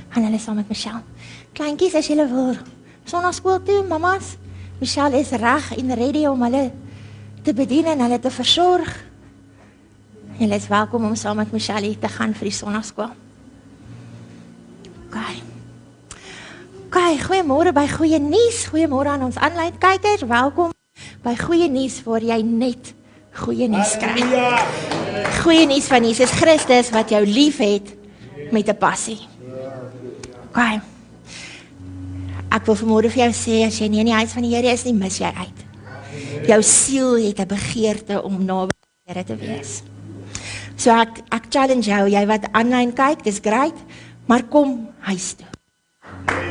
gaan hulle saam met Michelle. Kleintjies, as julle wil sonnaskool toe, mamas, Michelle is reg en ready om hulle te bedien en hulle te versorg. Julle is welkom om saam met Michelle te gaan vir die sonnaskool. OK, goeiemôre by Goeie Nuus. Goeiemôre aan ons aanlyn kykers. Welkom by Goeie Nuus waar jy net goeie nuus kry. Goeie nuus van Jesus Christus wat jou liefhet met 'n passie. OK. Ek wil vanmôre vir jou sê, as jy nie in die huis van die Here is nie, mis jy uit. Jou siel het 'n begeerte om naby die Here te wees. So ek challenge jou, jy wat aanlyn kyk, dis great, maar kom huis toe.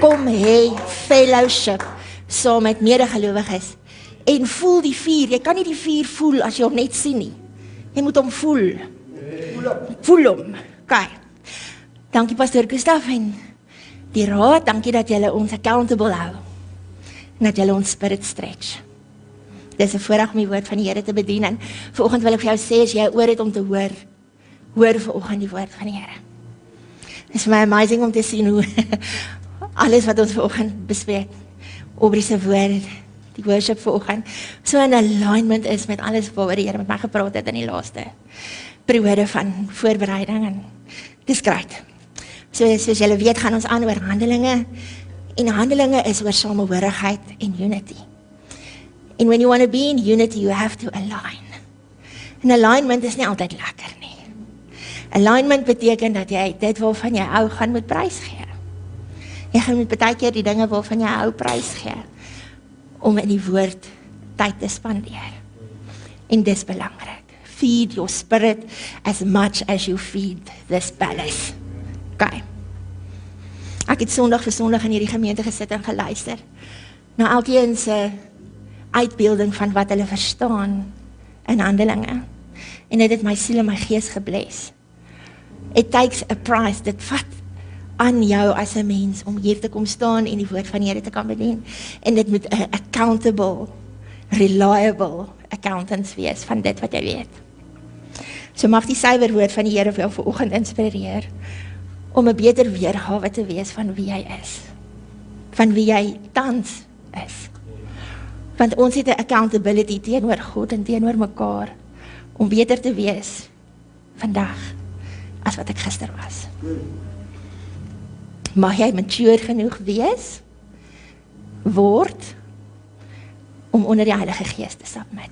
Kom hê fellowship saam met medegelowiges en voel die vuur. Jy kan nie die vuur voel as jy hom net sien nie. Jy moet hom voel. Voel hom. OK. Dankie Pastor Gustaf en die raad, dankie dat julle ons accountable hou. En dat julle ons spirit stretch. Dis 'n voorreg om die woord van die Here te bedien en vanoggend wil ek vir jou sê as jy oor het om te hoor vanoggend die woord van die Here. Dit is vir my amazing om te sien hoe alles wat ons vanoggend bespreek, Aubrey se woord, die worship vanoggend, so in alignment is met alles waaroor die Here met my gepraat het in die laaste periode van voorbereiding en dis great. Soos julle weet gaan ons aan oor Handelinge en Handelinge is oor samehorigheid en unity. And when you want to be in unity, you have to align. En alignment is nie altyd lekker nie. Alignment beteken dat jy dit waarvan jy hou gaan moet prys gee. Jy gaan met baie keer die dinge waarvan jy hou prys gee om in die woord tyd te spandeer. En dis belangrik. Feed your spirit as much as you feed this palace. Okay. Ek het Sondag vir Sondag in hierdie gemeente gesit en geluister na elkeen se uitbeelding van wat hulle verstaan in Handelinge. En dit het my siel en my gees gebless. It takes a price, dit vat aan jou as 'n mens om hier te kom staan en die woord van die Here te kan bedien. En dit moet 'n accountable, reliable accountants wees van dit wat jy weet. So mag die suiwer woord van die Here vir jou vanoggend inspireer om 'n beter weergawe te wees van wie jy is. Van wie jy tans is. Want ons het 'n accountability teenoor God en teenoor mekaar om beter te wees vandag as wat ek gister was. Mag jy mature genoeg wees, word, om onder die Heilige Gees te submit.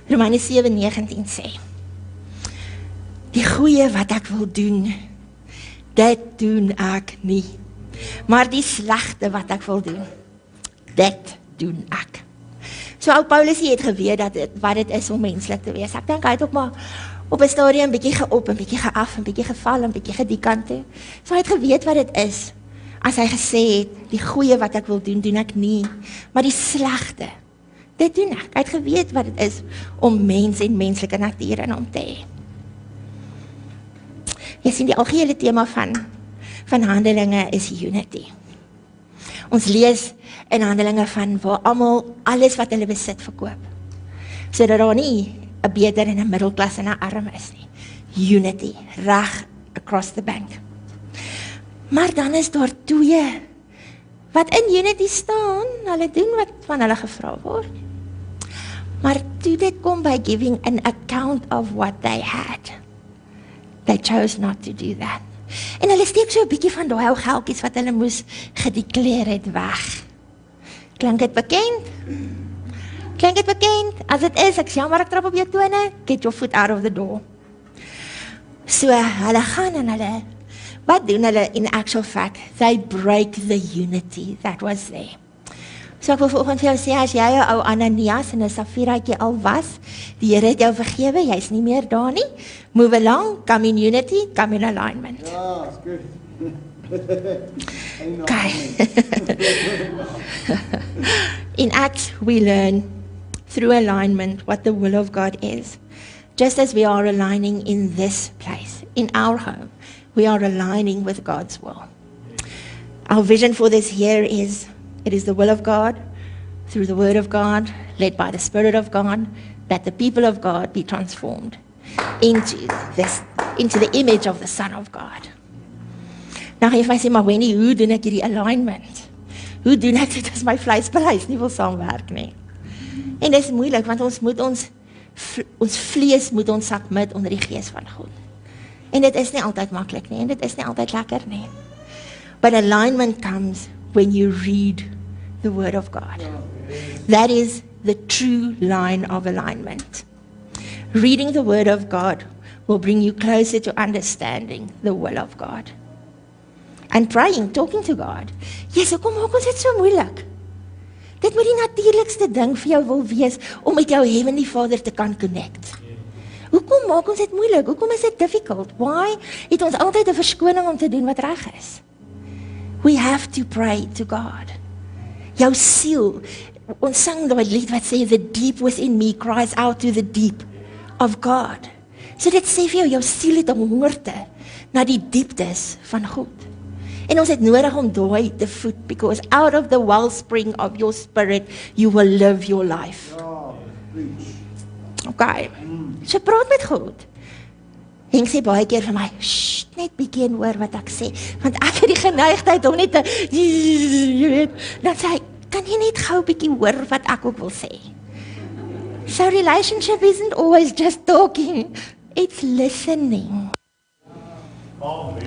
Romeine 7:19 sê, die goeie wat ek wil doen, dit doen ek nie. Maar die slegte wat ek wil doen, dit doen ek. So ou Paulus het geweet wat dit is om menslik te wees. Ek dink hy het ook maar op 'n stadium bietjie geop, 'n bietjie geaf, 'n bietjie geval, 'n bietjie gedikant toe. So hy het geweet wat dit is. As hy gesê het, die goeie wat ek wil doen, doen ek nie. Maar die slegte, dit doen ek. Hy het geweet wat dit is om mens en menslike natuur in hom te hê. Jy sien die algehele tema van Handelinge is unity. Ons lees in Handelinge van waar almal alles wat hulle besit verkoop. Sodat daar nie 'n beter en 'n middelklas en 'n arm is nie. Unity, reg across the bank. Maar dan is daar twee wat in unity staan, hulle doen wat van hulle gevra word. Maar toe dit kom by giving an account of what they had, they chose not to do that. En hulle steek so 'n bietjie van daai ou geldjies wat hulle moes gedekleer het weg. Klink dit bekend? Klink dit bekend? As dit is, ek jammer ek trap op jou tone, get your foot out of the door. So hulle gaan en hulle, wat doen hulle in actual fact? They break the unity that was there. So ek wil vanoggend vir jou sê, as jy 'n ou Ananias en 'n Safiraatjie al was, die Here het jou vergewe, jy's nie meer daar nie. Move along, come in unity, come in alignment. Ja, is goed. Okay. In Acts, we learn through alignment what the will of God is. Just as we are aligning in this place, in our home, we are aligning with God's will. Our vision for this year is, it is the will of God, through the word of God, led by the Spirit of God, that the people of God be transformed into this into the image of the Son of God. Nou gaan jy vir my sê, maar Wendy, hoe doen ek hierdie alignment? Hoe doen ek dit as my vleisbereis nie wil saamwerk nie? En dit is moeilik, want ons moet ons vlees moet ons submit onder die gees van God. En dit is nie altyd maklik nie, en dit is nie altyd lekker nie. But alignment comes when you read the Word of God. That is the true line of alignment. Reading the Word of God will bring you closer to understanding the will of God. And praying, talking to God. Yes, hoekom maak ons dit so moeilik? Dit moet die natuurlikste ding vir jou wil wees om met jou Heavenly Father te kan connect. Hoekom maak ons dit moeilik? Hoekom is dit difficult? Why het ons altyd 'n verskoning om te doen wat reg is? We have to pray to God. Jou siel, ons sang daai lied wat sê, the deep within me cries out to the deep of God. So dit sê vir jou siel het 'n hongerte na die dieptes van God. En ons het nodig om daai te voed, because out of the wellspring of your spirit, you will live your life. Okay, so praat met God. Henk sê baie keer vir my, net bietjie en hoor wat ek sê, want ek het die geneigtheid om net te, jy weet, dan sê hy, kan jy net gou bietjie hoor wat ek ook wil sê? So relationship isn't always just talking, it's listening.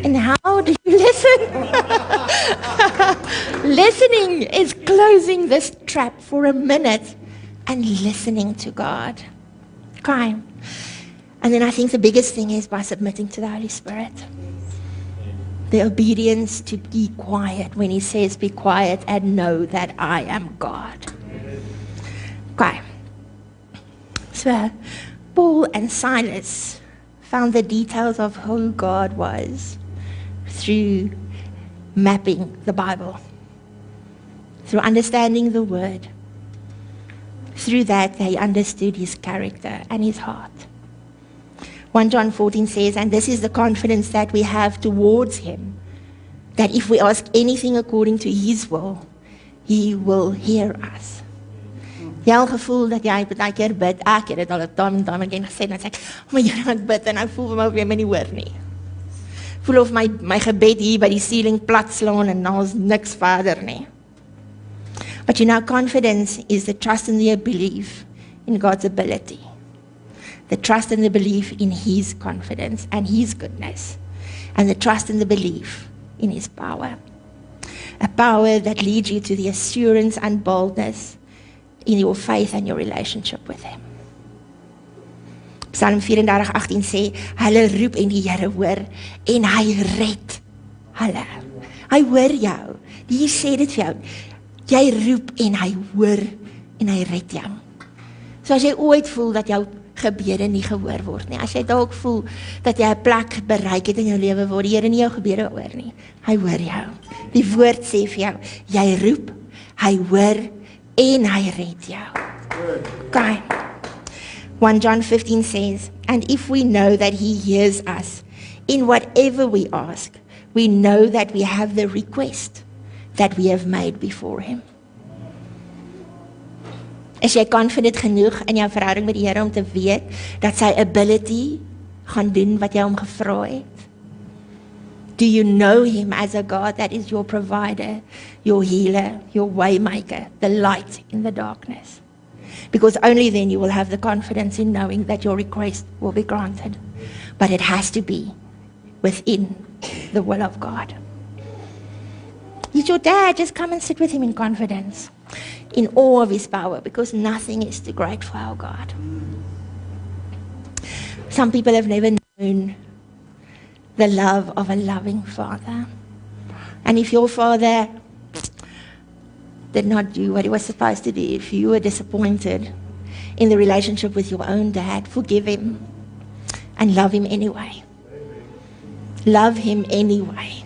And how do you listen? Listening is closing this trap for a minute and listening to God. Okay. And then I think the biggest thing is by submitting to the Holy Spirit. The obedience to be quiet when He says, be quiet and know that I am God. Okay. So, Paul and Silas found the details of who God was through mapping the Bible, through understanding the Word. Through that, they understood His character and His heart. 1 John 14 says, and this is the confidence that we have towards Him, that if we ask anything according to His will, He will hear us. Jy al gevoel dat jy baie keer bid, ek het dit al 'n time again gesê, dan sê ek, maar Here, ek bid, en ek voel vir my of jy my nie hoor nie. Voel of my gebed hier by die ceiling plat slaan, en nou is niks verder nie. But you know, confidence is the trust and the belief in God's ability. The trust and the belief in His confidence and His goodness. And the trust and the belief in His power. A power that leads you to the assurance and boldness in your faith and your relationship with Him. Psalm 34:18 sê, hulle roep en die Here hoor, en Hy red hulle. Hy hoor jou. Hier sê dit vir jou. Jy roep en Hy hoor en Hy red jou. So as jy ooit voel dat jou gebede nie gehoor word nie, as jy dalk voel dat jy 'n plek bereik het in jou lewe waar die Here nie jou gebede hoor nie, Hy hoor jou. Die woord sê vir jou, jy roep, Hy hoor en Hy red jou. Okay. 1 John 15 says, and if we know that He hears us in whatever we ask, we know that we have the request that we have made before Him. Is jy confident genoeg in jou verhouding met die Here om te weet dat sy ability gaan doen wat jy hom gevra het? Do you know Him as a God that is your provider, your healer, your waymaker, the light in the darkness? Because only then you will have the confidence in knowing that your request will be granted. But it has to be within the will of God. He's your dad, just come and sit with Him in confidence, in awe of His power, because nothing is too great for our God. Some people have never known the love of a loving Father. And if your father did not do what he was supposed to do, if you were disappointed in the relationship with your own dad, forgive him and love him anyway. Love him anyway.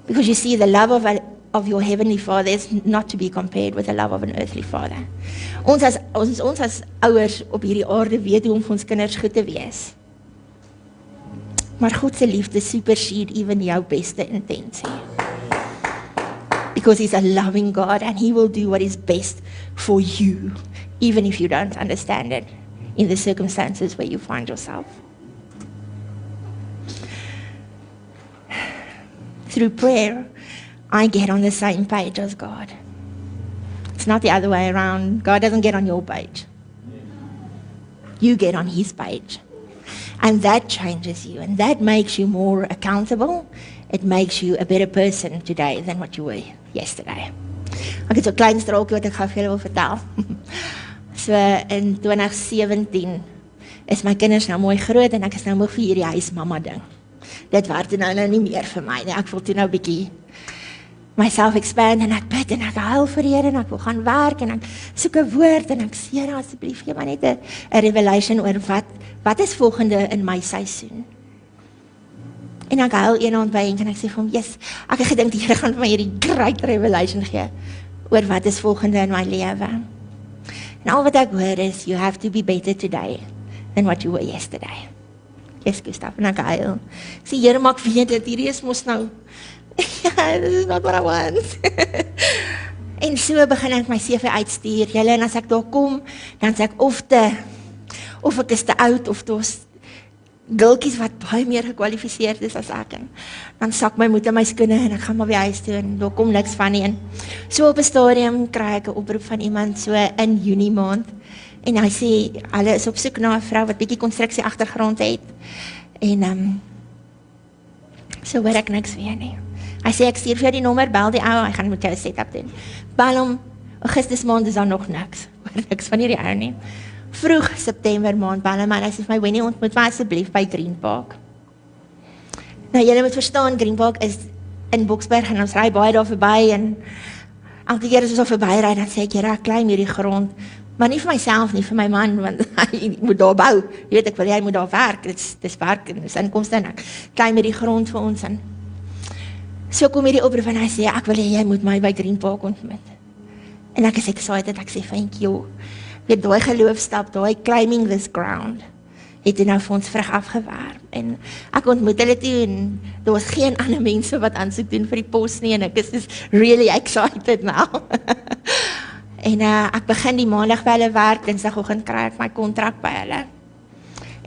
Because you see, the love of your heavenly Father is not to be compared with the love of an earthly father. Ons as ouers op hierdie aarde weet hoe om vir ons kinders goed te wees. Maar God se liefde supersede even jou beste intensie. Because He's a loving God and He will do what is best for you, even if you don't understand it in the circumstances where you find yourself. through prayer, I get on the same page as God. It's not the other way around. God doesn't get on your page. You get on his page. And that changes you, and that makes you more accountable. It makes you a better person today than what you were yesterday. Ek het so 'n klein straaltjie wat ek gou vir julle wil vertel. So in 2017 is my kinders nou mooi groot en ek is nou moeg vir hierdie huismamma ding. Dit werd nou nie meer vir my nie. Ek voel toe nou bietjie myself expand en ek bid en ek huil vir die Here en ek wil gaan werk en ek soek 'n woord en ek sê Here asseblief gee my net 'n revelation oor wat is volgende in my seisoen. En ek huil eendag by en ek sê vir hom, "Yes, ek het gedink die Here gaan vir my hierdie great revelation gee oor wat is volgende in my lewe." En al wat ek hoor is, you have to be better today than what you were yesterday. Yes, Gustav, en ek huil. Ek sê, Here, maar ek weet dit, hierdie is mos nou, ja, this is not what I want. En so begin ek my CV uitstuur, julle, en as ek daar kom, dan sê ek of ek is te oud, of daar's gultjies wat baie meer gekwalifiseerd is as ek, en dan sak my moed in my skoene, en ek gaan maar by huis toe, en daar kom niks van nie, en so op 'n stadium kry ek 'n oproep van iemand, so in Junie maand, en hy sê, hulle is op soek na 'n vrou wat bietjie konstruksie agtergrond het, en so hoor ek niks weer nie. Hy sê, ek stuur vir jou die nommer, bel die ou, hy gaan met jou 'n setup doen. Bel hom, Augustus maand is daar nog niks, hoor niks van hierdie ou nie. Vroeg September maand bel hom, en hy sê vir my, Wendy, ontmoet my asseblief by Green Park. Nou, julle moet verstaan, Green Park is in Boksburg, en ons ry baie daar verby, en elke keer as ons daar verby ry, dan sê ek, Here, ek klim hierdie grond, maar nie vir myself nie, vir my man, want hy moet daar bou, jy weet, ek wil hy moet daar werk, dis werk, en dis inkomste, en ek klim hierdie grond vir ons, en so kom hierdie oproep, en hy sê, ek wil jy moet my by Green Park ontmoet, en ek is excited, ek sê, thank you, weet, daai geloofstap, daai climbing this ground, het hy nou vir ons vrug afgewerp, en ek ontmoet hulle toe, en daar was geen ander mense wat aansoek doen vir die pos nie, en ek is just really excited now. En ek begin die maandag by hulle werk, dinsdagoggend kry ek my kontrak by hulle.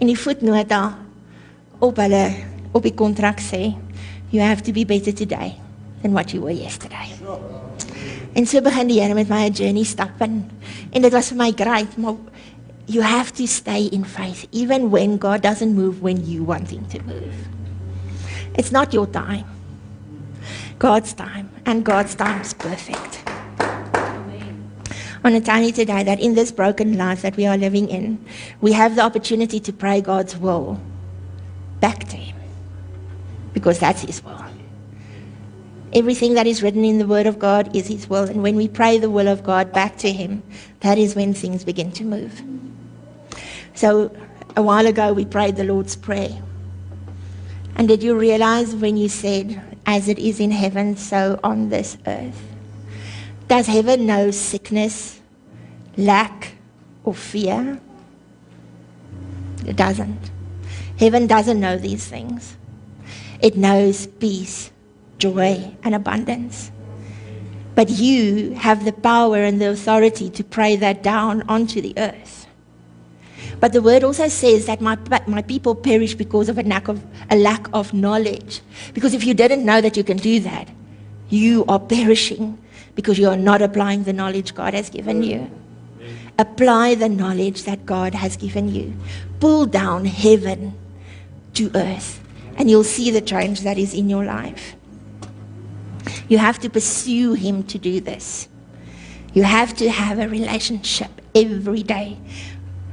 En die voetnota op die kontrak sê, you have to be better today than what you were yesterday. En so begin die Here met my journey stap en dit was vir my great, maar you have to stay in faith, even when God doesn't move when you want him to move. It's not your time. God's time, and God's time is perfect. I want to tell you today that in this broken life that we are living in, we have the opportunity to pray God's will back to him, because that's his will. Everything that is written in the Word of God is his will, and when we pray the will of God back to him, that is when things begin to move. So a while ago we prayed the Lord's Prayer, and did you realize when you said, as it is in heaven, so on this earth? Does heaven know sickness, lack, or fear? It doesn't. Heaven doesn't know these things. It knows peace, joy, and abundance. But you have the power and the authority to pray that down onto the earth. But the word also says that my people perish because of a lack of knowledge. Because if you didn't know that you can do that, you are perishing because you are not applying the knowledge God has given you. Apply the knowledge that God has given you. Pull down heaven to earth, and you'll see the change that is in your life. You have to pursue him to do this. You have to have a relationship every day,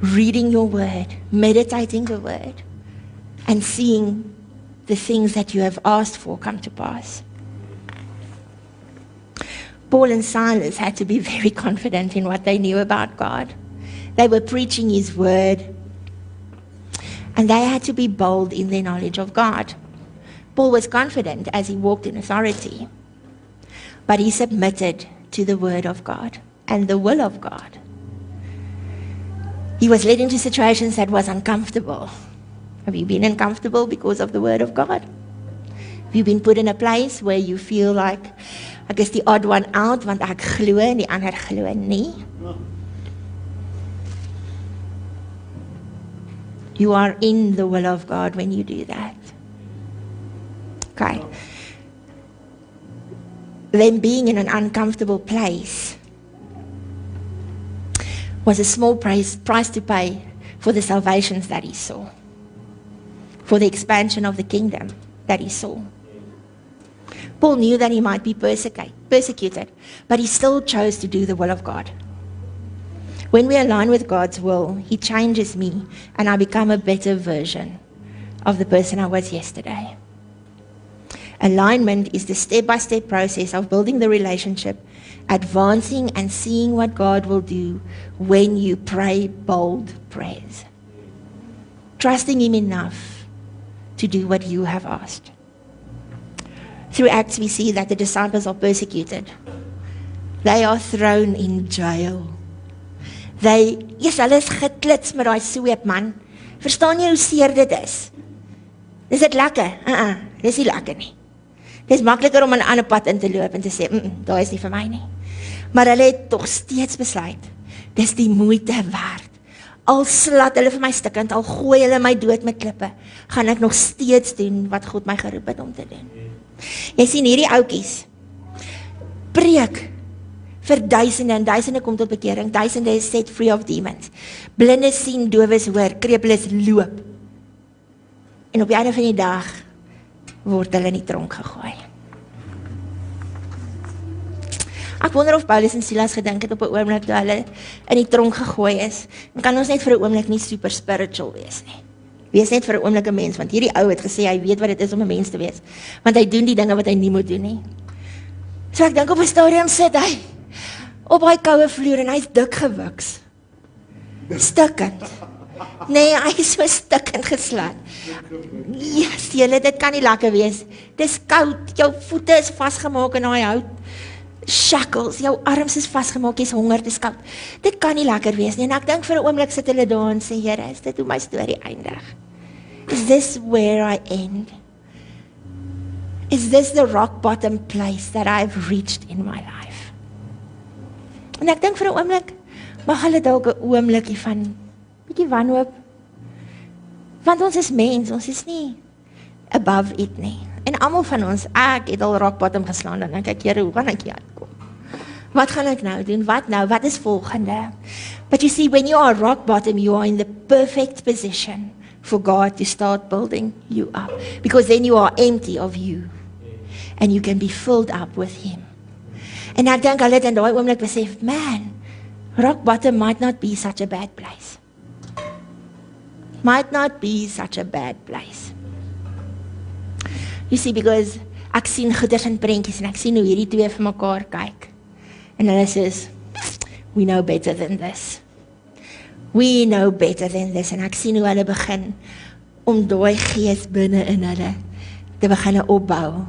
reading your word, meditating the word, and seeing the things that you have asked for come to pass. Paul and Silas had to be very confident in what they knew about God. They were preaching his word, and they had to be bold in their knowledge of God. Paul was confident as he walked in authority, but he submitted to the word of God and the will of God. He was led into situations that was uncomfortable. Have you been uncomfortable because of the word of God? Have you been put in a place where you feel like, ek is die odd one out, want ek glo en die ander glo nie? You are in the will of God when you do that. Okay. them being in an uncomfortable place was a small price to pay for the salvations that he saw, for the expansion of the kingdom that he saw. Paul knew that he might be persecuted, but he still chose to do the will of God. When we align with God's will, he changes me and I become a better version of the person I was yesterday. Alignment is the step-by-step process of building the relationship, advancing and seeing what God will do when you pray bold prayers. Trusting him enough to do what you have asked. Through Acts we see that the disciples are persecuted. They are thrown in jail. Hulle is geklits met daai sweep, man. Verstaan jy hoe seer dit is? Is dit lekker? Dis nie lekker nie. Dis makliker om 'n ander pad in te loop en te sê, daai is nie vir my nie. Maar hulle het tog steeds besluit, dis die moeite werd. Al slat hulle vir my stukkend, al gooi hulle my dood met klippe, gaan ek nog steeds doen wat God my geroep het om te doen. Jy sien hierdie ouetjies, preek vir duisende en duisende kom tot bekering, duisende is set free of demons. Blindes sien, dowes hoor, krepeles loop. En op die einde van die dag word hulle in die tronk gegooi. Ek wonder of Paulus en Silas gedink het op 'n oomblik toe hulle in die tronk gegooi is. En kan ons net vir 'n oomblik nie super spiritual wees nie. Wees net vir 'n oomblik 'n mens, want hierdie ou het gesê hy weet wat dit is om 'n mens te wees. Want hy doen die dinge wat hy nie moet doen nie. So ek dink op 'n stadium sit hy op hy koue vloer en hy's dik gewiks. Stukkend. Nee, hy is so stukkend geslaan. Yes, julle, dit kan nie lekker wees. Dis koud, jou voete is vasgemaak in daai hout. Shackles, jou arms is vasgemaak, jy's honger, dis koud. Dit kan nie lekker wees nie. En ek dink vir 'n oomblik sit hulle daar en sê, Here, is dit hoe my storie eindig? Is this where I end? Is this the rock bottom place that I've reached in my life? En ek dink vir 'n oomblik, mag hulle dalk 'n oomblikie van bietjie wanhoop. Want ons is mens, ons is nie above it nie. En almal van ons, ek het al rock bottom geslaan, dan dink ek, Here, hoe gaan ek hier uitkom? Wat gaan ek nou doen? Wat nou? Wat is volgende? But you see, when you are rock bottom, you are in the perfect position for God to start building you up. Because then you are empty of you. And you can be filled up with him. En ek dink hulle het in daai oomblik besef, man, rock bottom might not be such a bad place. Might not be such a bad place. You see, because ek sien goeders en prentjies en ek sien hoe hierdie twee vir mekaar kyk. En hulle sê, we know better than this. We know better than this. En ek sien hoe hulle begin om daai gees binne in hulle te begin opbou.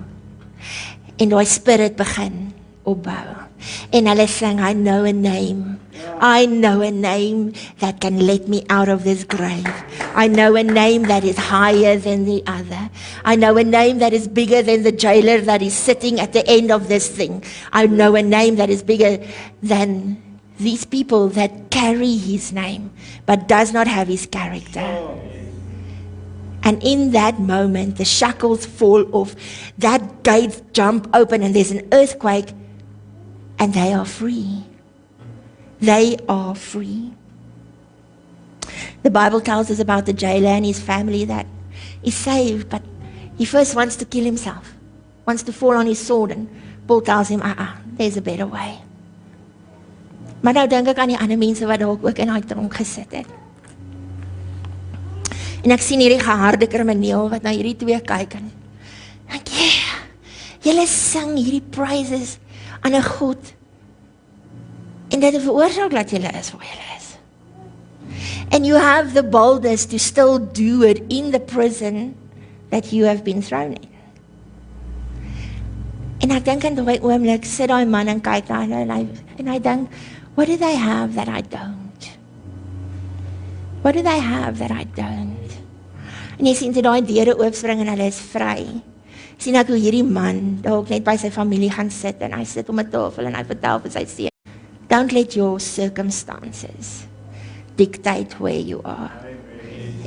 En daai spirit begin opbou. En hulle sing, I know a name. I know a name that can let me out of this grave. I know a name that is higher than the other. I know a name that is bigger than the jailer that is sitting at the end of this thing. I know a name that is bigger than these people that carry his name, but does not have his character. And in that moment, the shackles fall off. That gates jump open and there's an earthquake. And they are free. They are free. The Bible tells us about the jailer and his family that is saved, but he first wants to kill himself, wants to fall on his sword, and Paul tells him, there's a better way. Maar nou dink ek aan die ander mense wat dalk ook in daai tronk gesit het. En ek sien hierdie geharde krimineel wat na hierdie twee kyk en ek, julle sing hierdie praises aan 'n God. En dit veroorsaak dat julle is waar julle is. And you have the boldness to still do it in the prison that you have been thrown in. En ek dink in daai oomblik sit daai man en kyk na hulle en hy dink, what do they have that I don't? What do they have that I don't? En jy sien dit daai deure oopspring en hulle is vry. Sien ek hoe hierdie man dalk net by sy familie gaan sit en hy sit om 'n tafel en hy vertel vir sy seun, don't let your circumstances dictate where you are.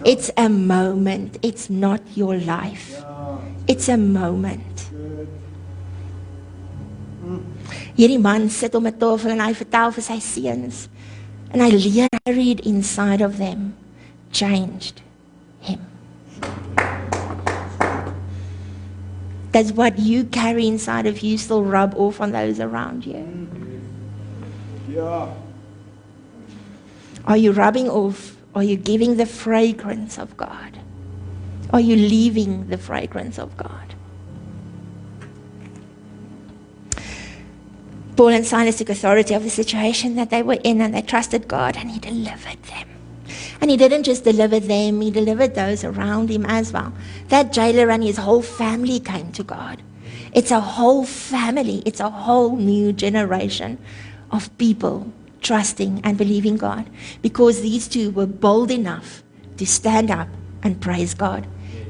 It's a moment, it's not your life. It's a moment. Hierdie man sit om 'n tafel en hy vertel vir sy seuns. And I carried inside of them, changed him. Does what you carry inside of you still rub off on those around you? Yeah. Are you rubbing off? Are you giving the fragrance of God? Are you leaving the fragrance of God? Paul and Silas took authority of the situation that they were in, and they trusted God, and he delivered them. And he didn't just deliver them, he delivered those around him as well. That jailer and his whole family came to God. It's a whole family. It's a whole new generation of people trusting and believing God, because these two were bold enough to stand up and praise God,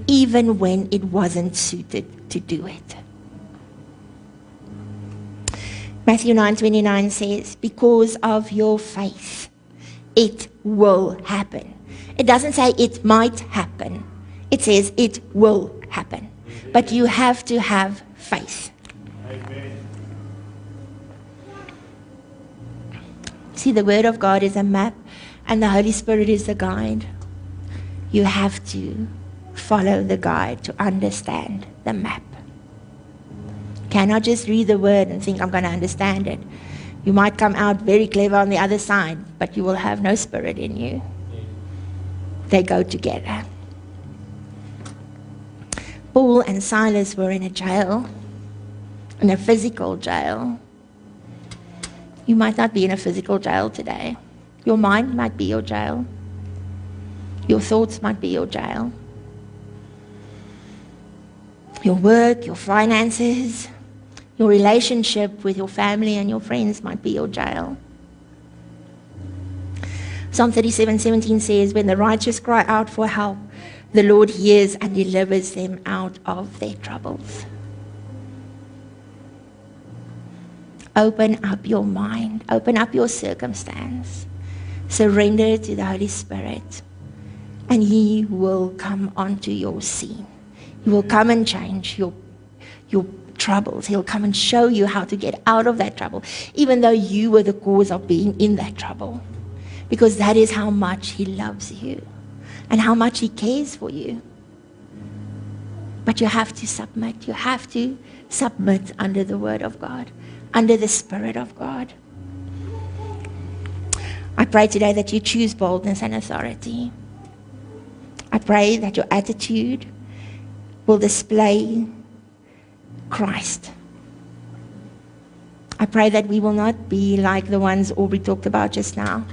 even when it wasn't suited to do it. Matthew 9:29 says, because of your faith, it will happen. It doesn't say it might happen. It says it will happen. But you have to have faith. Amen. See, the Word of God is a map, and the Holy Spirit is the guide. You have to follow the guide to understand the map. Cannot just read the Word and think I'm going to understand it. You might come out very clever on the other side, but you will have no spirit in you. They go together. Paul and Silas were in a jail, in a physical jail. You might not be in a physical jail today. Your mind might be your jail. Your thoughts might be your jail. Your work, your finances, your relationship with your family and your friends might be your jail. Psalm 37:17 says, when the righteous cry out for help, the Lord hears and delivers them out of their troubles. Open up your mind, open up your circumstance, surrender it to the Holy Spirit, and He will come onto your scene. He will come and change your troubles. He'll come and show you how to get out of that trouble, even though you were the cause of being in that trouble. Because that is how much He loves you and how much He cares for you. But you have to submit. You have to submit under the Word of God, under the Spirit of God. I pray today that you choose boldness and authority. I pray that your attitude will display Christ. I pray that we will not be like the ones Aubrey talked about just now.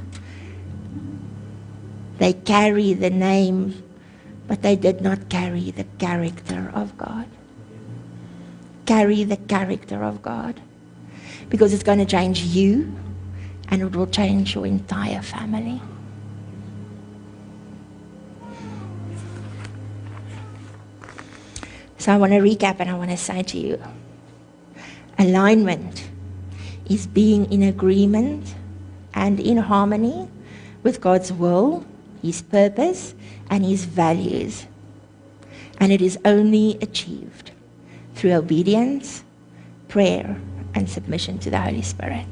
They carry the name, but they did not carry the character of God. Carry the character of God, because it's going to change you, and it will change your entire family. So I want to recap, and I want to say to you, alignment is being in agreement and in harmony with God's will, His purpose, and His values. And it is only achieved through obedience, prayer, and submission to the Holy Spirit.